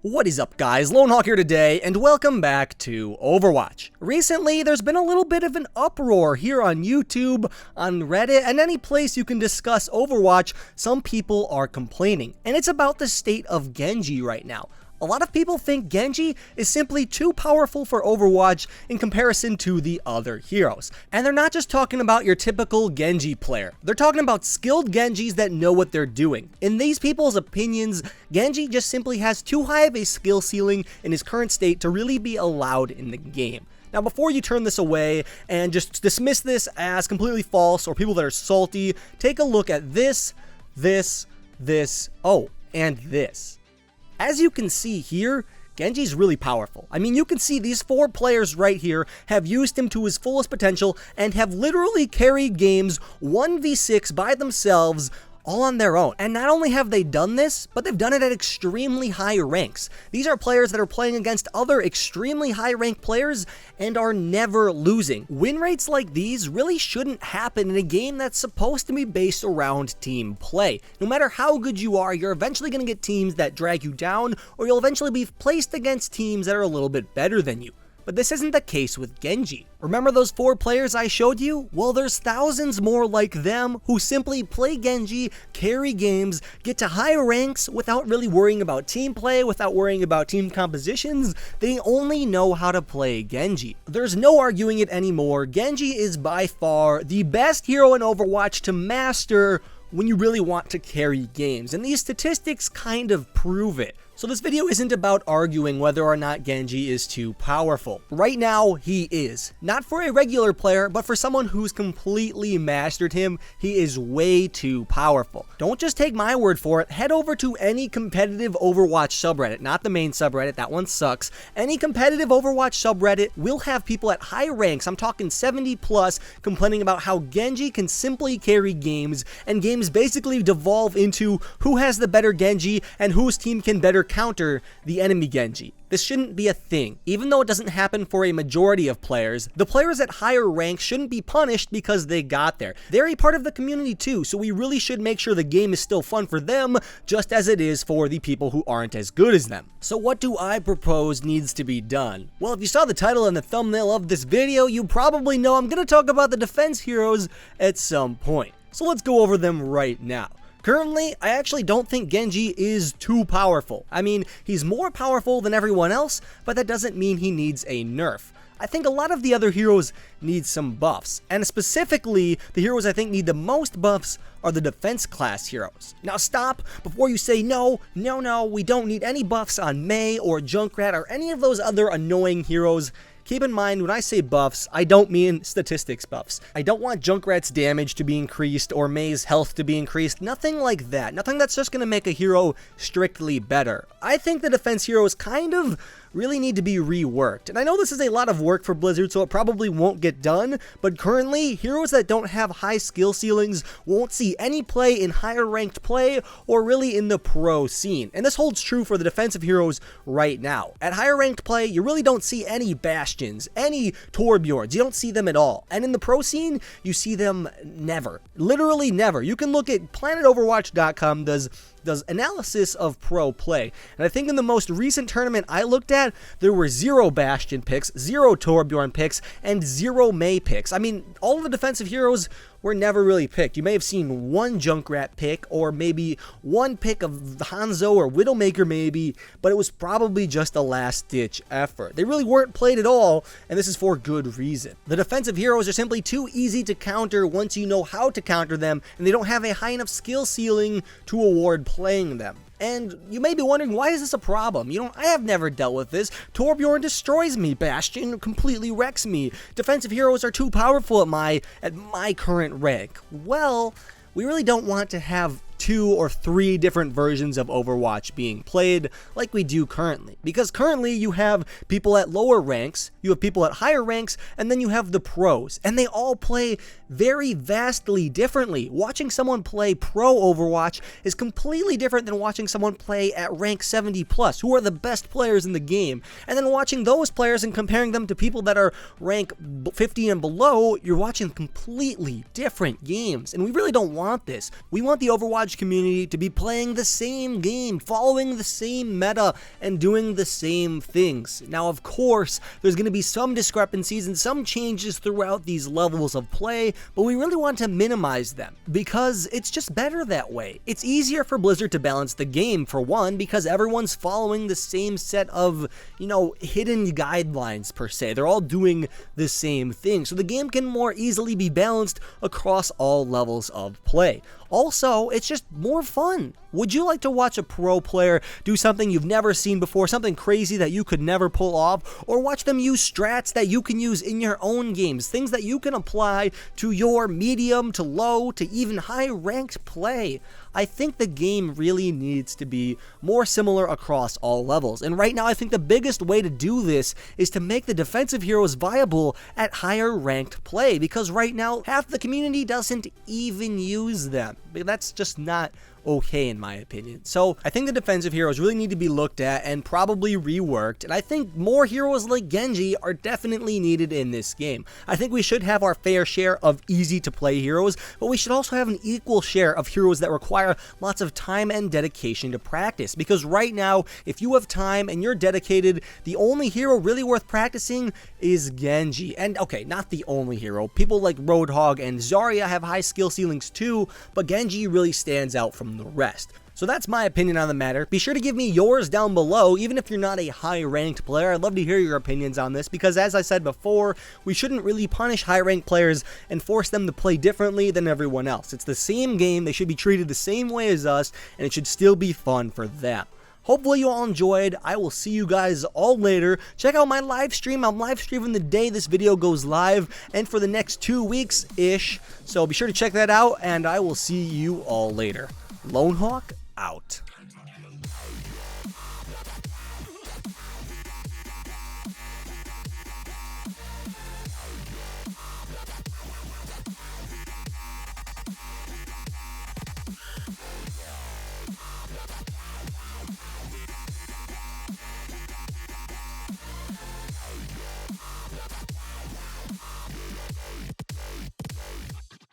What is up, guys? Lone Hawk here today, and welcome back to Overwatch. Recently, there's been a little bit of an uproar here on YouTube, on Reddit, and any place you can discuss Overwatch. Some people are complaining, and it's about the state of Genji right now. A lot of people think Genji is simply too powerful for Overwatch in comparison to the other heroes. And they're not just talking about your typical Genji player. They're talking about skilled Genjis that know what they're doing. In these people's opinions, Genji just simply has too high of a skill ceiling in his current state to really be allowed in the game. Now, before you turn this away and just dismiss this as completely false or people that are salty, take a look at this, and this. As you can see here, Genji's really powerful. I mean, you can see these four players right here have used him to his fullest potential and have literally carried games 1v6 by themselves, all on their own. And not only have they done this, but they've done it at extremely high ranks. These are players that are playing against other extremely high ranked players and are never losing. Win rates like these really shouldn't happen in a game that's supposed to be based around team play. No matter how good you are, you're eventually going to get teams that drag you down, or you'll eventually be placed against teams that are a little bit better than you. But this isn't the case with Genji. Remember those four players I showed you? Well, there's thousands more like them who simply play Genji, carry games, get to high ranks without really worrying about team play, without worrying about team compositions. They only know how to play Genji. There's no arguing it anymore. Genji is by far the best hero in Overwatch to master when you really want to carry games, and these statistics kind of prove it. So this video isn't about arguing whether or not Genji is too powerful. Right now, he is. Not for a regular player, but for someone who's completely mastered him, he is way too powerful. Don't just take my word for it. Head over to any competitive Overwatch subreddit, not the main subreddit, that one sucks. Any competitive Overwatch subreddit will have people at high ranks, I'm talking 70 plus, complaining about how Genji can simply carry games, and games basically devolve into who has the better Genji and whose team can better counter the enemy Genji. This shouldn't be a thing. Even though it doesn't happen for a majority of players, the players at higher ranks shouldn't be punished because they got there. They're a part of the community too, so we really should make sure the game is still fun for them, just as it is for the people who aren't as good as them. So what do I propose needs to be done? Well, if you saw the title and the thumbnail of this video, you probably know I'm going to talk about the defense heroes at some point. So let's go over them right now. Currently, I actually don't think Genji is too powerful. I mean, he's more powerful than everyone else, but that doesn't mean he needs a nerf. I think a lot of the other heroes need some buffs, and specifically, the heroes I think need the most buffs are the defense class heroes. Now stop before you say no, we don't need any buffs on Mei or Junkrat or any of those other annoying heroes. Keep in mind, when I say buffs, I don't mean statistics buffs. I don't want Junkrat's damage to be increased or Mei's health to be increased. Nothing like that. Nothing that's just going to make a hero strictly better. I think the defense heroes kind of really need to be reworked. And I know this is a lot of work for Blizzard, so it probably won't get done, but currently, heroes that don't have high skill ceilings won't see any play in higher ranked play or really in the pro scene. And this holds true for the defensive heroes right now. At higher ranked play, you really don't see any Bastions, any Torbjorns. You don't see them at all. And in the pro scene, you see them never. Literally never. You can look at planetoverwatch.com does analysis of pro play. And I think in the most recent tournament I looked at, there were 0 Bastion picks, 0 Torbjorn picks, and 0 Mei picks. I mean, all of the defensive heroes were never really picked. You may have seen one Junkrat pick, or maybe one pick of Hanzo or Widowmaker maybe, but it was probably just a last-ditch effort. They really weren't played at all, and this is for good reason. The defensive heroes are simply too easy to counter once you know how to counter them, and they don't have a high enough skill ceiling to award playing them. And you may be wondering, why is this a problem? You know, I have never dealt with this. Torbjorn destroys me. Bastion completely wrecks me. Defensive heroes are too powerful at my current rank. Well, we really don't want to have 2 or 3 different versions of Overwatch being played like we do currently. Because currently you have people at lower ranks, you have people at higher ranks, and then you have the pros. And they all play very vastly differently. Watching someone play pro Overwatch is completely different than watching someone play at rank 70 plus, who are the best players in the game. And then watching those players and comparing them to people that are rank 50 and below, you're watching completely different games. And we really don't want this. We want the Overwatch Overwatch community to be playing the same game, following the same meta, and doing the same things. Now, of course, there's going to be some discrepancies and some changes throughout these levels of play, but we really want to minimize them because it's just better that way. It's easier for Blizzard to balance the game, for one, because everyone's following the same set of, hidden guidelines per se. They're all doing the same thing, so the game can more easily be balanced across all levels of play. Also, it's just more fun. Would you like to watch a pro player do something you've never seen before, something crazy that you could never pull off, or watch them use strats that you can use in your own games, things that you can apply to your medium to low to even high ranked play? I think the game really needs to be more similar across all levels, and right now I think the biggest way to do this is to make the defensive heroes viable at higher ranked play, because right now half the community doesn't even use them. That's just not okay in my opinion. So I think the defensive heroes really need to be looked at and probably reworked, and I think more heroes like Genji are definitely needed in this game. I think we should have our fair share of easy to play heroes, but we should also have an equal share of heroes that require lots of time and dedication to practice, because right now if you have time and you're dedicated, the only hero really worth practicing is Genji. And okay, not the only hero. People like Roadhog and Zarya have high skill ceilings too, but Genji really stands out from the rest. So that's my opinion on the matter. Be sure to give me yours down below, even if you're not a high-ranked player. I'd love to hear your opinions on this, because as I said before, we shouldn't really punish high-ranked players and force them to play differently than everyone else. It's the same game, they should be treated the same way as us, and it should still be fun for them. Hopefully you all enjoyed. I will see you guys all later. Check out my live stream. I'm live streaming the day this video goes live and for the next 2 weeks-ish. So be sure to check that out, and I will see you all later. Lone Hawk out.